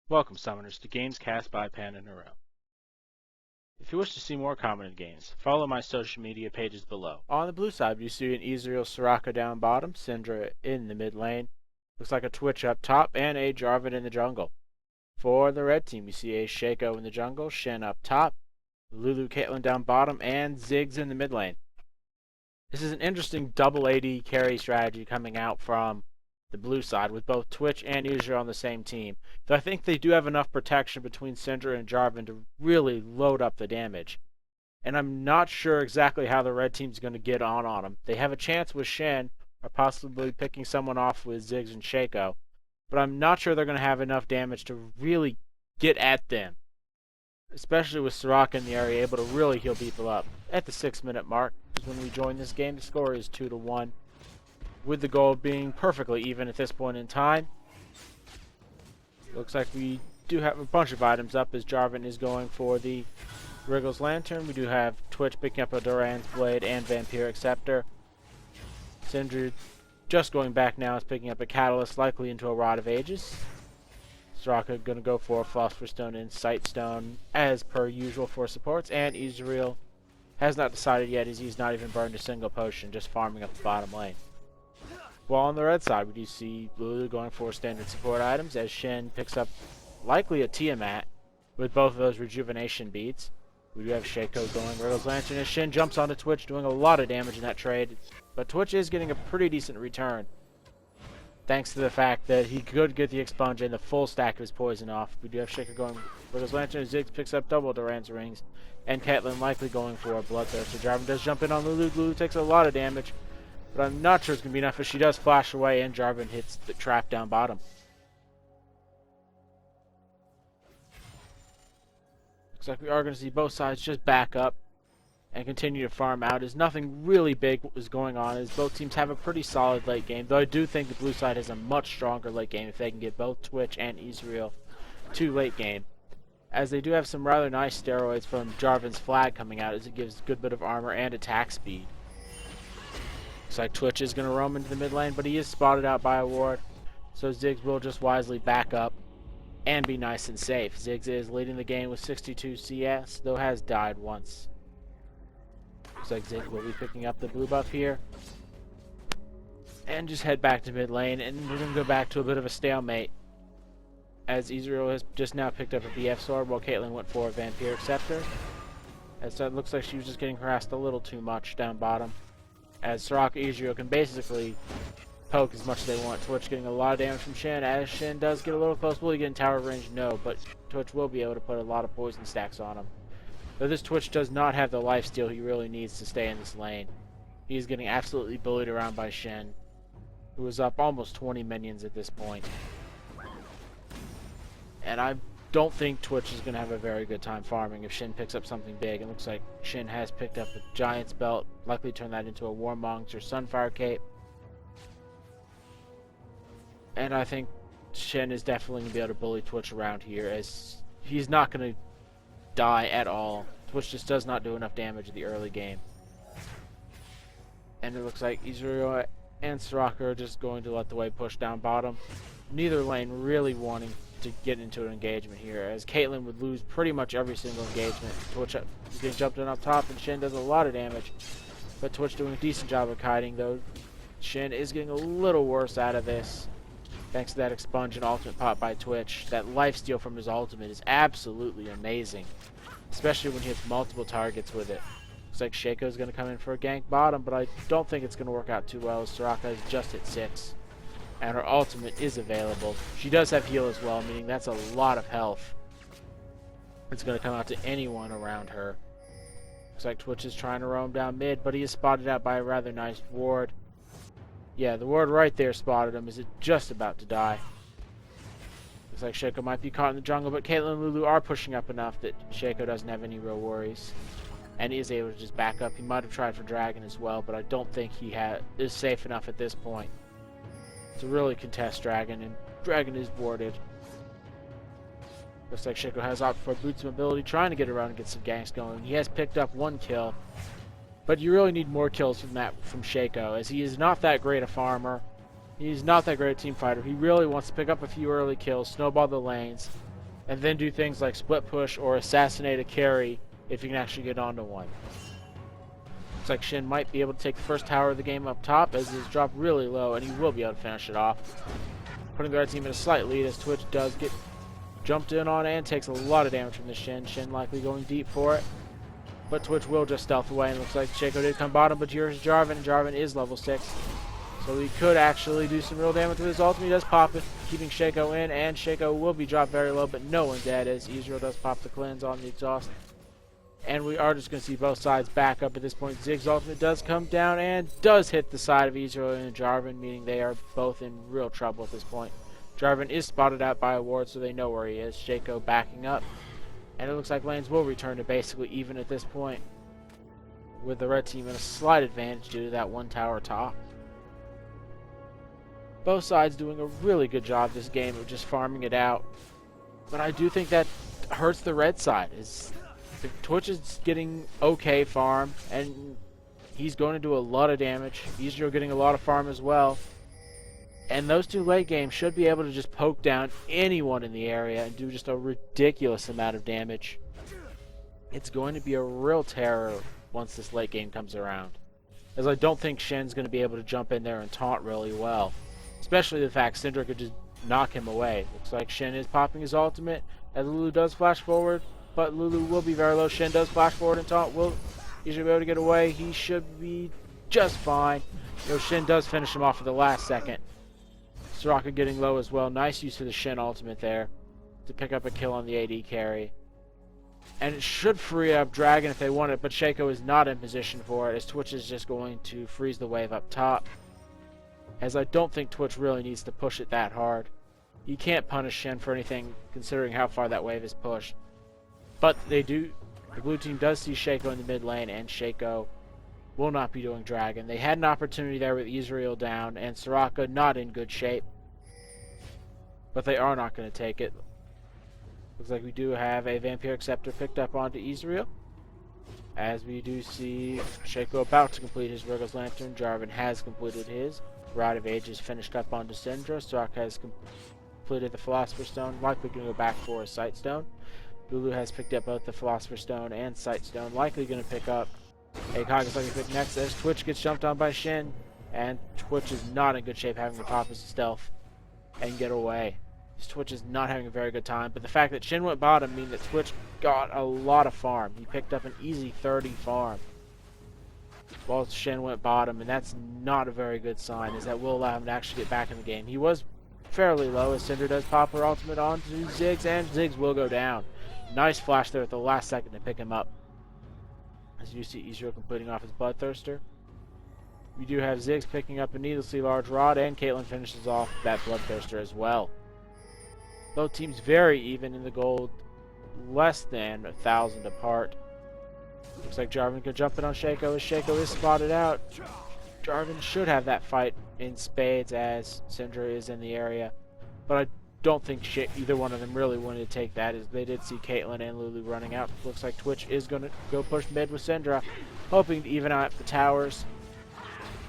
Welcome, summoners, to Games Cast by PanderNyrl. If you wish to see more commented games, follow my social media pages below. On the blue side, you see an Ezreal Soraka down bottom, Syndra in the mid lane. Looks like a Twitch up top, and a Jarvan in the jungle. For the red team, you see a Shaco in the jungle, Shen up top, Lulu, Caitlyn down bottom, and Ziggs in the mid lane. This is an interesting double AD carry strategy coming out from the blue side, with both Twitch and Ezreal on the same team. Though I think they do have enough protection between Syndra and Jarvan to really load up the damage. And I'm not sure exactly how the red team's going to get on them. They have a chance with Shen, or possibly picking someone off with Ziggs and Shaco. But I'm not sure they're going to have enough damage to really get at them. Especially with Soraka in the area, able to really heal people up. At the 6-minute mark is when we join this game. The score is 2-1. With the goal being perfectly even at this point in time. Looks like we do have a bunch of items up as Jarvan is going for the Wriggles Lantern. We do have Twitch picking up a Duran's Blade and Vampiric Scepter. Syndra just going back now is picking up a Catalyst, likely into a Rod of Ages. Soraka going to go for a Philosopher's Stone and Sight Stone as per usual for supports. And Ezreal has not decided yet as he's not even burned a single potion, just farming up the bottom lane. While on the red side, we do see Lulu going for standard support items as Shen picks up likely a Tiamat with both of those rejuvenation beads. We do have Shaco going Wriggles Lantern as Shen jumps onto Twitch, doing a lot of damage in that trade. But Twitch is getting a pretty decent return, thanks to the fact that he could get the expunge and the full stack of his poison off. We do have Shaco going Wriggles Lantern as Ziggs picks up double Duran's Rings, and Caitlyn likely going for a Bloodthirst. So Jarvan does jump in on Lulu. Lulu takes a lot of damage, but I'm not sure it's going to be enough as she does flash away and Jarvan hits the trap down bottom. Looks like we are going to see both sides just back up and continue to farm out as nothing really big is going on as both teams have a pretty solid late game. Though I do think the blue side has a much stronger late game if they can get both Twitch and Ezreal to late game. As they do have some rather nice steroids from Jarvan's flag coming out as it gives a good bit of armor and attack speed. Looks like Twitch is going to roam into the mid lane, but he is spotted out by a ward. So Ziggs will just wisely back up and be nice and safe. Ziggs is leading the game with 62 CS, though has died once. Looks like Ziggs will be picking up the blue buff here. And just head back to mid lane, and we're going to go back to a bit of a stalemate. As Ezreal has just now picked up a BF sword while Caitlyn went for a Vampiric Scepter. As it looks like she was just getting harassed a little too much down bottom. As Soraka Ezreal can basically poke as much as they want. Twitch getting a lot of damage from Shen. As Shen does get a little close, will he get in tower range? No, but Twitch will be able to put a lot of poison stacks on him. Though this Twitch does not have the lifesteal he really needs to stay in this lane. He's getting absolutely bullied around by Shen, who is up almost 20 minions at this point. And I don't think Twitch is going to have a very good time farming if Shen picks up something big. It looks like Shen has picked up a Giant's Belt, likely turn that into a Warmong's or Sunfire Cape. And I think Shen is definitely going to be able to bully Twitch around here as he's not going to die at all. Twitch just does not do enough damage in the early game. And it looks like Ezreal and Soraka are just going to let the wave push down bottom. Neither lane really wanting to get into an engagement here, as Caitlyn would lose pretty much every single engagement. Twitch is getting jumped in up top, and Shen does a lot of damage. But Twitch doing a decent job of kiting, though Shen is getting a little worse out of this, thanks to that expunge and ultimate pop by Twitch. That lifesteal from his ultimate is absolutely amazing, especially when he hits multiple targets with it. Looks like Shaco is going to come in for a gank bottom, but I don't think it's going to work out too well as Soraka has just hit 6. And her ultimate is available. She does have heal as well, meaning that's a lot of health. It's going to come out to anyone around her. Looks like Twitch is trying to roam down mid, but he is spotted out by a rather nice ward. Yeah, the ward right there spotted him. Is it just about to die? Looks like Shaco might be caught in the jungle, but Caitlyn and Lulu are pushing up enough that Shaco doesn't have any real worries. And he is able to just back up. He might have tried for Dragon as well, but I don't think he is safe enough at this point to really contest Dragon, and Dragon is warded. Looks like Shaco has opted for Boots mobility, trying to get around and get some ganks going. He has picked up 1 kill, but you really need more kills from Shaco, as he is not that great a farmer. He's not that great a team fighter. He really wants to pick up a few early kills, snowball the lanes, and then do things like split push or assassinate a carry if you can actually get onto one. Looks like Shen might be able to take the first tower of the game up top as he's dropped really low, and he will be able to finish it off, putting the red team in a slight lead as Twitch does get jumped in on and takes a lot of damage from the Shen. Shen likely going deep for it, but Twitch will just stealth away, and looks like Shaco did come bottom, but here's Jarvan, and Jarvan is level 6. So he could actually do some real damage with his ultimate. He does pop it, keeping Shaco in, and Shaco will be dropped very low, but no one dead as Ezreal does pop the cleanse on the exhaust. And we are just going to see both sides back up at this point. Ziggs' ultimate does come down and does hit the side of Ezreal and Jarvan, meaning they are both in real trouble at this point. Jarvan is spotted out by a ward, so they know where he is. Shaco backing up. And it looks like lanes will return to basically even at this point, with the red team in a slight advantage due to that one tower top. Both sides doing a really good job this game of just farming it out. But I do think that hurts the red side. Twitch is getting okay farm, and he's going to do a lot of damage. Ezreal getting a lot of farm as well. And those two late games should be able to just poke down anyone in the area and do just a ridiculous amount of damage. It's going to be a real terror once this late game comes around, as I don't think Shen's going to be able to jump in there and taunt really well. Especially the fact Syndra could just knock him away. Looks like Shen is popping his ultimate as Lulu does flash forward, but Lulu will be very low. Shen does flash forward and taunt. He should be able to get away. He should be just fine. Shen does finish him off at the last second. Soraka getting low as well. Nice use of the Shen ultimate there to pick up a kill on the AD carry. And it should free up Dragon if they want it, but Shaco is not in position for it as Twitch is just going to freeze the wave up top. As I don't think Twitch really needs to push it that hard. You can't punish Shen for anything considering how far that wave is pushed. But they do. The blue team does see Shaco in the mid lane, and Shaco will not be doing Dragon. They had an opportunity there with Ezreal down and Soraka not in good shape. But they are not going to take it. Looks like we do have a Vampiric Scepter picked up onto Ezreal. As we do see Shaco about to complete his Virgo's Lantern. Jarvan has completed his. Rite of Ages finished up onto Syndra. Soraka has completed the Philosopher's Stone. Likely going to go back for a Sight Stone. Lulu has picked up both the Philosopher's Stone and Sight Stone. Likely going to pick up a Kaga's pick next as Twitch gets jumped on by Shen. And Twitch is not in good shape, having to pop his stealth and get away. Twitch is not having a very good time, but the fact that Shen went bottom means that Twitch got a lot of farm. He picked up an easy 30 farm while Shen went bottom, and that's not a very good sign, as that will allow him to actually get back in the game. He was fairly low as Syndra does pop her ultimate onto Ziggs, and Ziggs will go down. Nice flash there at the last second to pick him up. As you see Ezreal completing off his Bloodthirster. We do have Ziggs picking up a needlessly large rod, and Caitlyn finishes off that Bloodthirster as well. Both teams very even in the gold, less than 1,000 apart. Looks like Jarvan could jump in on Shaco as Shaco is spotted out. Jarvan should have that fight in spades as Syndra is in the area, but I don't think either one of them really wanted to take that, as they did see Caitlyn and Lulu running out. Looks like Twitch is going to go push mid with Syndra, hoping to even out the towers,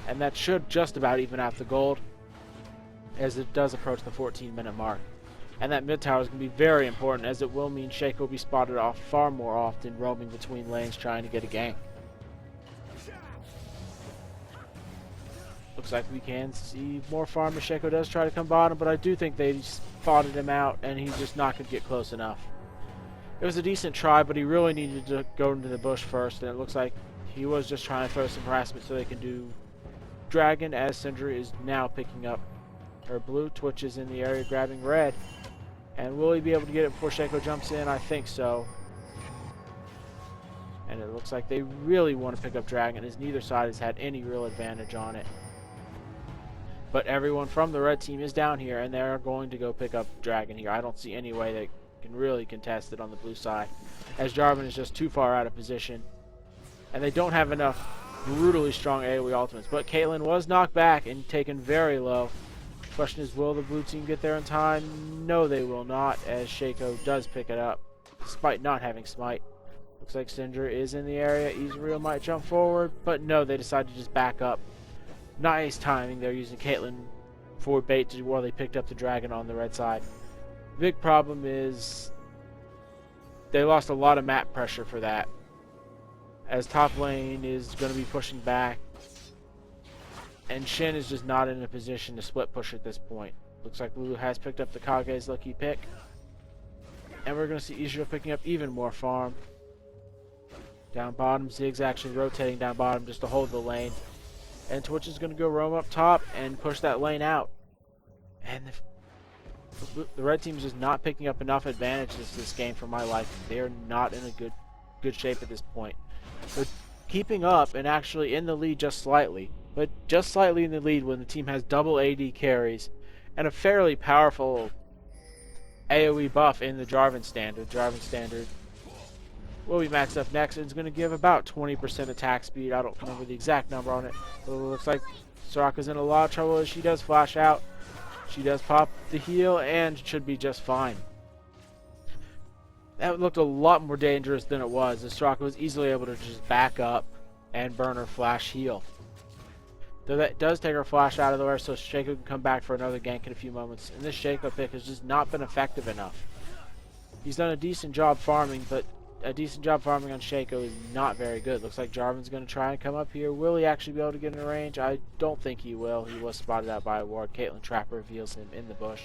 and that should just about even out the gold as it does approach the 14-minute mark. And that mid tower is going to be very important, as it will mean Shaco will be spotted off far more often, roaming between lanes trying to get a gank. Looks like we can see more farm as Shaco does try to come bottom, but I do think they spotted him out, and he's just not going to get close enough. It was a decent try, but he really needed to go into the bush first, and it looks like he was just trying to throw some harassment so they can do Dragon, as Syndra is now picking up her blue. Twitch is in the area grabbing red. And will he be able to get it before Shaco jumps in? I think so. And it looks like they really want to pick up Dragon, as neither side has had any real advantage on it. But everyone from the red team is down here, and they're going to go pick up Dragon here. I don't see any way they can really contest it on the blue side, as Jarvan is just too far out of position. And they don't have enough brutally strong AoE ultimates. But Caitlyn was knocked back and taken very low. Question is, will the blue team get there in time? No, they will not, as Shaco does pick it up, despite not having smite. Looks like Syndra is in the area. Ezreal might jump forward, but no, they decide to just back up. Nice timing. They're using Caitlyn for bait while they picked up the Dragon on the red side. Big problem is they lost a lot of map pressure for that, as top lane is going to be pushing back, and Shen is just not in a position to split push at this point. Looks like Lulu has picked up the Kage's lucky pick, and we're going to see Ezreal picking up even more farm. Down bottom, Ziggs actually rotating down bottom just to hold the lane, and Twitch is going to go roam up top and push that lane out. And the red team is just not picking up enough advantages this game for my liking. They are not in a good shape at this point. They're keeping up and actually in the lead just slightly, but just slightly in the lead when the team has double AD carries and a fairly powerful AoE buff in the Jarvan standard. Jarvan standard will be maxed up next, and it's going to give about 20% attack speed. I don't remember the exact number on it, but it looks like Soraka's in a lot of trouble as she does flash out. She does pop the heal and should be just fine. That looked a lot more dangerous than it was, as Soraka was easily able to just back up and burn her flash heal. Though that does take her flash out of the way, so Shaco can come back for another gank in a few moments. And this Shaco pick has just not been effective enough. He's done a decent job farming, but a decent job farming on Shaco is not very good. Looks like Jarvan's going to try and come up here. Will he actually be able to get in range? I don't think he will. He was spotted out by a ward. Caitlyn Trapper reveals him in the bush.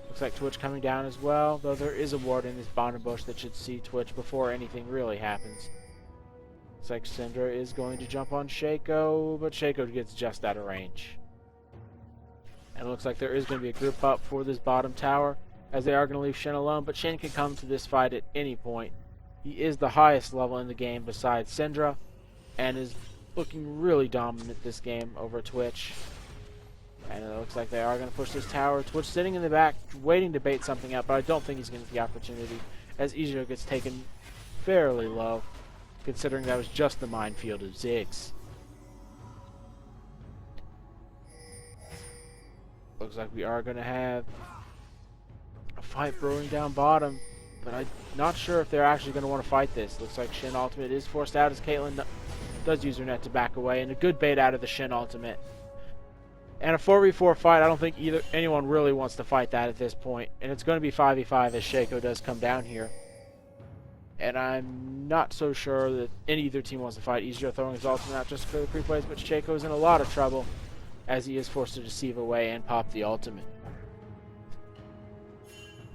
Looks like Twitch coming down as well, though there is a ward in this bottom bush that should see Twitch before anything really happens. Looks like Syndra is going to jump on Shaco, but Shaco gets just out of range. And it looks like there is going to be a group up for this bottom tower, as they are going to leave Shen alone, but Shen can come to this fight at any point. He is the highest level in the game besides Syndra, and is looking really dominant this game over Twitch. And it looks like they are going to push this tower. Twitch sitting in the back, waiting to bait something up, but I don't think he's going to get the opportunity, as Ezreal gets taken fairly low, considering that was just the minefield of Ziggs. Looks like we are going to have a fight brewing down bottom, but I'm not sure if they're actually going to want to fight this. Looks like Shen ultimate is forced out as Caitlyn does use her net to back away, and a good bait out of the Shen ultimate. And a 4v4 fight, I don't think anyone really wants to fight that at this point. And it's going to be 5v5 as Shaco does come down here. And I'm not so sure that either team wants to fight. Ezreal throwing his ultimate out just for the creep waves, but Shaco's in a lot of trouble as he is forced to deceive away and pop the ultimate.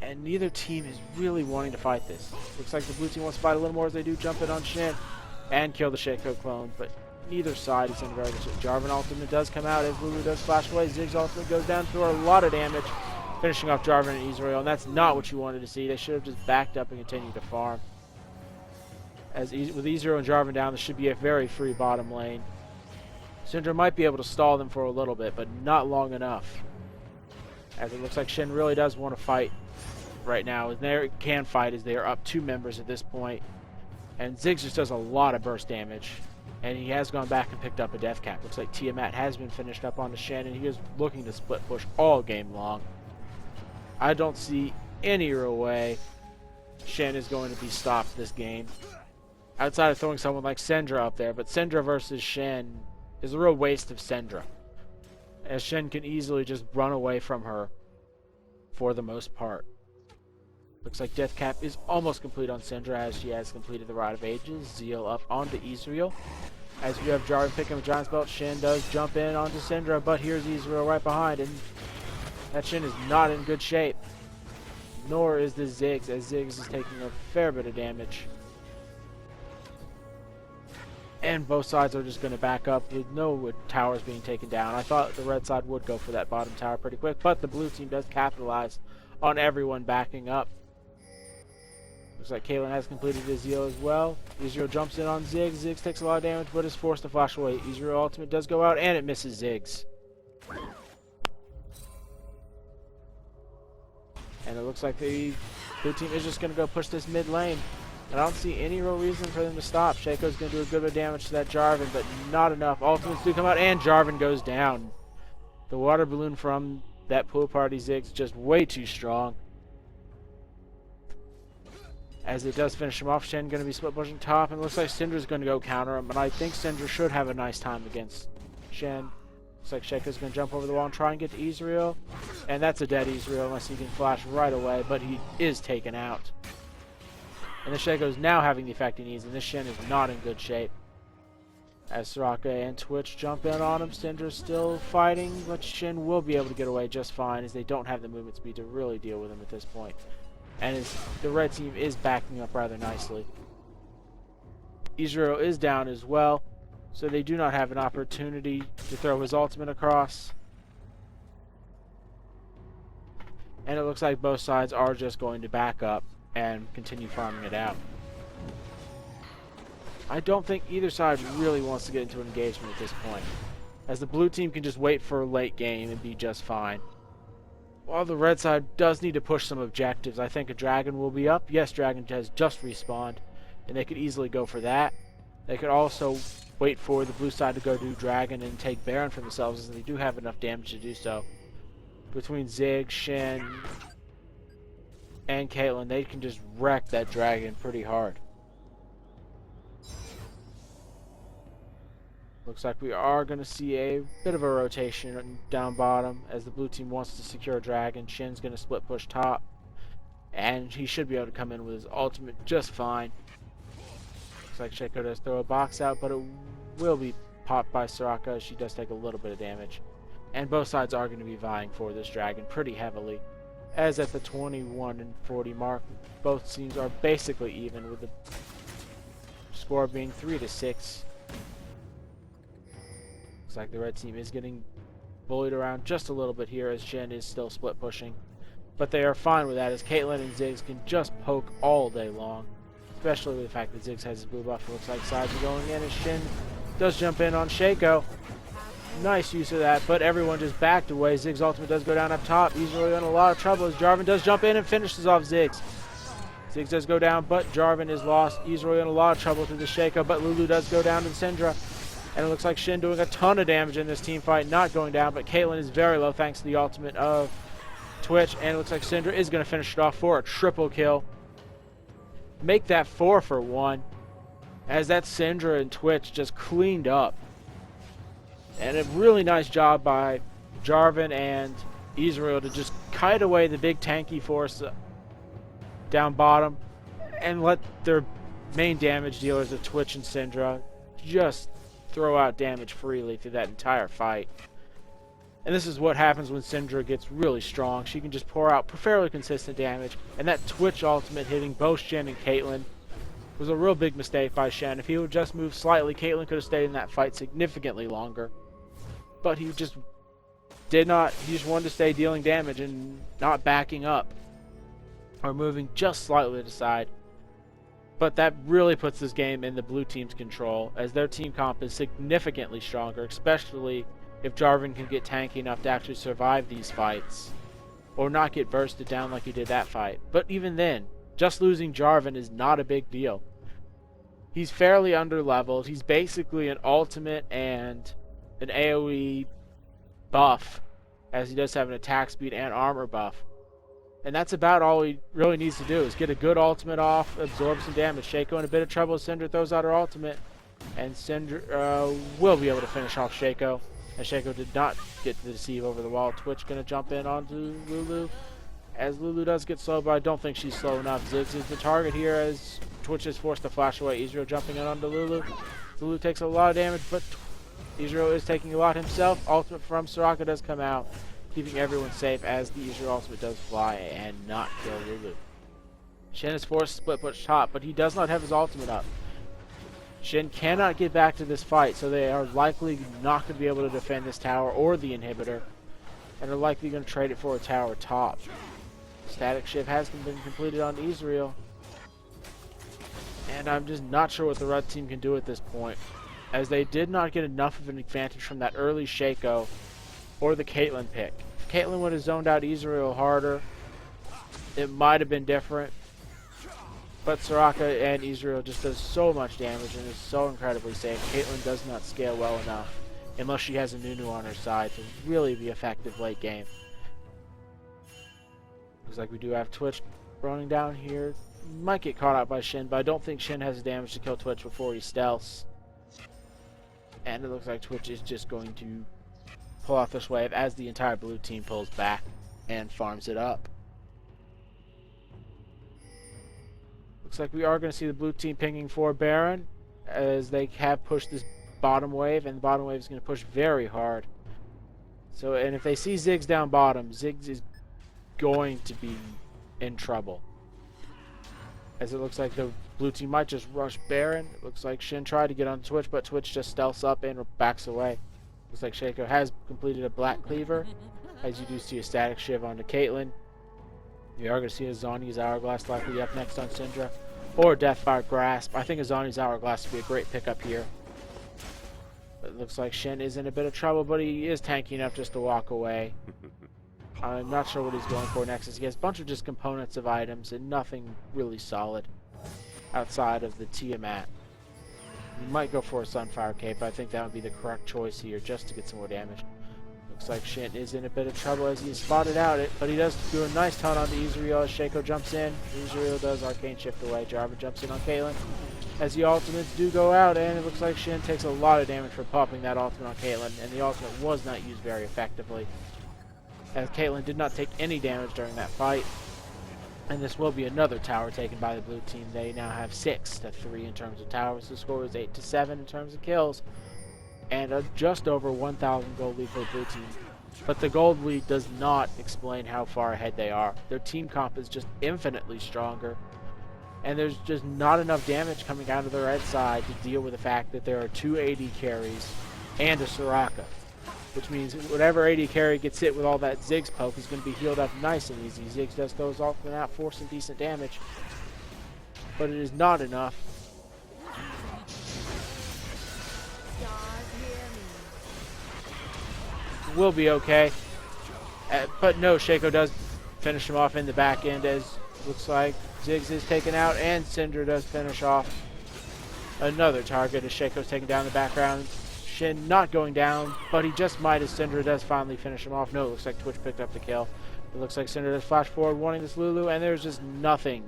And neither team is really wanting to fight this. Looks like the blue team wants to fight a little more as they do jump in on Shen and kill the Shaco clone, but neither side is in very good shape. Jarvan ultimate does come out as Lulu does flash away. Ziggs ultimate goes down through a lot of damage, finishing off Jarvan and Ezreal, and that's not what you wanted to see. They should have just backed up and continued to farm. As with Ezreal and Jarvan down, this should be a very free bottom lane. Syndra might be able to stall them for a little bit, but not long enough. As it looks like Shen really does want to fight right now. And they can fight as they are up 2 members at this point. And Ziggs just does a lot of burst damage. And he has gone back and picked up a death cap. Looks like Tiamat has been finished up onto Shen, and he is looking to split push all game long. I don't see any real way Shen is going to be stopped this game, outside of throwing someone like Syndra up there. But Syndra versus Shen is a real waste of Syndra, as Shen can easily just run away from her for the most part. Looks like death cap is almost complete on Syndra, as she has completed the Rite of Ages. Zeal up onto Ezreal. As we have Jarvan picking up a Giant's Belt, Shen does jump in onto Syndra, but here's Ezreal right behind, and that Shen is not in good shape. Nor is the Ziggs, as Ziggs is taking a fair bit of damage. And both sides are just going to back up with no towers being taken down. I thought the red side would go for that bottom tower pretty quick, but the blue team does capitalize on everyone backing up. Looks like Caitlyn has completed his Zeal as well. Ezreal jumps in on Ziggs. Ziggs takes a lot of damage, but is forced to flash away. Ezreal ultimate does go out, and it misses Ziggs. And it looks like the blue team is just going to go push this mid lane. I don't see any real reason for them to stop. Shaco's going to do a good bit of damage to that Jarvan, but not enough. Ultimates do come out, and Jarvan goes down. The water balloon from that pool party Ziggs just way too strong. As it does finish him off, Shen going to be split pushing top, and it looks like Syndra's going to go counter him, but I think Syndra should have a nice time against Shen. Looks like Shaco's going to jump over the wall and try and get to Ezreal, and that's a dead Ezreal unless he can flash right away, but he is taken out. And the Shaco is now having the effect he needs, and this Shen is not in good shape. As Soraka and Twitch jump in on him, Syndra's still fighting, but Shen will be able to get away just fine as they don't have the movement speed to really deal with him at this point. And as the red team is backing up rather nicely. Ezreal is down as well, so they do not have an opportunity to throw his ultimate across. And it looks like both sides are just going to back up and continue farming it out. I don't think either side really wants to get into an engagement at this point, as the blue team can just wait for a late game and be just fine. While the red side does need to push some objectives, I think a dragon will be up. Yes, dragon has just respawned, and they could easily go for that. They could also wait for the blue side to go do dragon and take Baron for themselves, as they do have enough damage to do so. Between Ziggs, Shen, and Caitlyn, they can just wreck that dragon pretty hard. Looks like we are going to see a bit of a rotation down bottom as the blue team wants to secure a dragon. Shen's going to split push top, and he should be able to come in with his ultimate just fine. Looks like Shaco does throw a box out, but it will be popped by Soraka as she does take a little bit of damage. And both sides are going to be vying for this dragon pretty heavily, as at the 21 and 40 mark, both teams are basically even, with the score being 3-6. Looks like the red team is getting bullied around just a little bit here as Shen is still split pushing. But they are fine with that as Caitlyn and Ziggs can just poke all day long. Especially with the fact that Ziggs has his blue buff. It looks like sides are going in as Shen does jump in on Shaco. Nice use of that, but everyone just backed away. Ziggs' ultimate does go down up top. He's really in a lot of trouble as Jarvan does jump in and finishes off Ziggs. Ziggs does go down, but Jarvan is lost. He's really in a lot of trouble through the Shaco, but Lulu does go down to Syndra. And it looks like Shen doing a ton of damage in this team fight, not going down, but Caitlyn is very low thanks to the ultimate of Twitch, and it looks like Syndra is going to finish it off for a triple kill. Make that 4 for 1, as that Syndra and Twitch just cleaned up. And a really nice job by Jarvan and Ezreal to just kite away the big tanky force down bottom and let their main damage dealers of Twitch and Syndra just throw out damage freely through that entire fight. And this is what happens when Syndra gets really strong. She can just pour out fairly consistent damage, and that Twitch ultimate hitting both Shen and Caitlyn was a real big mistake by Shen. If he would just move slightly, Caitlyn could have stayed in that fight significantly longer. But he just did not. He just wanted to stay dealing damage and not backing up or moving just slightly to the side. But that really puts this game in the blue team's control, as their team comp is significantly stronger, especially if Jarvan can get tanky enough to actually survive these fights or not get bursted down like he did that fight. But even then, just losing Jarvan is not a big deal. He's fairly underleveled. He's basically an ultimate and an AoE buff, as he does have an attack speed and armor buff. And that's about all he really needs to do, is get a good ultimate off, absorb some damage. Shaco in a bit of trouble. Syndra throws out her ultimate, and Syndra will be able to finish off Shaco. And Shaco did not get to deceive over the wall. Twitch going to jump in onto Lulu, as Lulu does get slow, but I don't think she's slow enough. Ziggs is the target here as Twitch is forced to flash away. Ezreal jumping in onto Lulu. Lulu takes a lot of damage, but Ezreal is taking a lot himself. Ultimate from Soraka does come out, keeping everyone safe as the Ezreal ultimate does fly and not kill Lulu. Shen is forced to split push top, but he does not have his ultimate up. Shen cannot get back to this fight, so they are likely not going to be able to defend this tower or the inhibitor, and are likely going to trade it for a tower top. Static shift has been completed on Ezreal, and I'm just not sure what the red team can do at this point, as they did not get enough of an advantage from that early Shaco or the Caitlyn pick. If Caitlyn would have zoned out Ezreal harder, it might have been different. But Soraka and Ezreal just does so much damage and is so incredibly safe. Caitlyn does not scale well enough, unless she has a Nunu on her side, to really be effective late game. Looks like we do have Twitch running down here. Might get caught out by Shen, but I don't think Shen has the damage to kill Twitch before he stealths. And it looks like Twitch is just going to pull off this wave as the entire blue team pulls back and farms it up. Looks like we are going to see the blue team pinging for Baron, as they have pushed this bottom wave, and the bottom wave is going to push very hard. So, and if they see Ziggs down bottom, Ziggs is going to be in trouble. As it looks like the blue team might just rush Baron. It looks like Shen tried to get on Twitch, but Twitch just stealths up and backs away. Looks like Shaco has completed a black cleaver, as you do see a static shiv onto Caitlyn. You are going to see a Zhonya's Hourglass likely up next on Syndra, or Deathfire Grasp. I think a Zhonya's Hourglass would be a great pickup here. It looks like Shen is in a bit of trouble, but he is tanky enough just to walk away. I'm not sure what he's going for next. He has a bunch of just components of items and nothing really solid outside of the Tiamat. He might go for a Sunfire Cape, but I think that would be the correct choice here just to get some more damage. Looks like Shen is in a bit of trouble as he spotted out it, but he does do a nice ton on the Ezreal as Shaco jumps in. Ezreal does Arcane Shift away. Jarvan jumps in on Caitlyn as the ultimates do go out, and it looks like Shen takes a lot of damage for popping that ultimate on Caitlyn, and the ultimate was not used very effectively, as Caitlyn did not take any damage during that fight. And this will be another tower taken by the blue team. They now have 6-3 in terms of towers. The score is 8-7 in terms of kills, and just over 1,000 gold lead for the blue team. But the gold lead does not explain how far ahead they are. Their team comp is just infinitely stronger, and there's just not enough damage coming out of the red side to deal with the fact that there are 2 AD carries and a Soraka. Which means whatever AD carry gets hit with all that Ziggs poke is going to be healed up nice and easy. Ziggs does those ultimate out for some decent damage, but it is not enough. Will be okay, but no, Shaco does finish him off in the back end, as looks like Ziggs is taken out, and Syndra does finish off another target as Shaco's taken down in the background. Shen not going down, but he just might as Syndra does finally finish him off. No, it looks like Twitch picked up the kill. It looks like Syndra does flash forward wanting this Lulu, and there's just nothing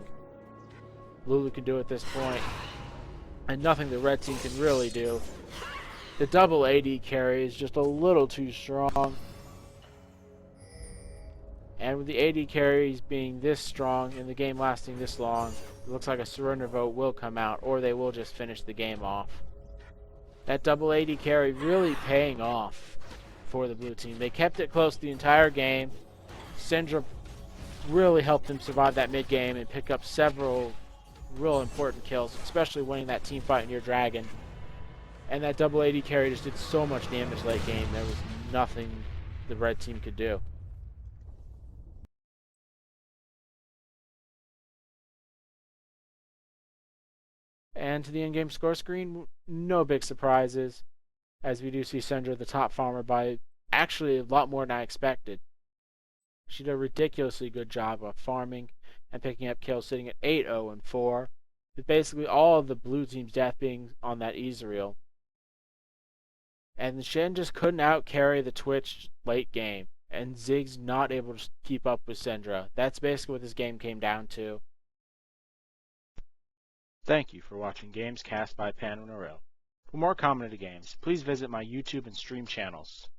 Lulu can do at this point, and nothing the red team can really do. The double AD carry is just a little too strong, and with the AD carries being this strong and the game lasting this long, it looks like a surrender vote will come out, or they will just finish the game off. That double AD carry really paying off for the blue team. They kept it close the entire game. Syndra really helped them survive that mid game and pick up several real important kills, especially winning that team fight near Dragon. And that double AD carry just did so much damage late game. There was nothing the red team could do. And to the in-game score screen, no big surprises, as we do see Syndra the top farmer by actually a lot more than I expected. She did a ridiculously good job of farming and picking up kills, sitting at 8-0-4, with basically all of the blue team's death being on that Ezreal. And Shen just couldn't out-carry the Twitch late game, and Ziggs not able to keep up with Syndra. That's basically what this game came down to. Thank you for watching Games Cast by PanderNyrl. For more commented games, please visit my YouTube and stream channels.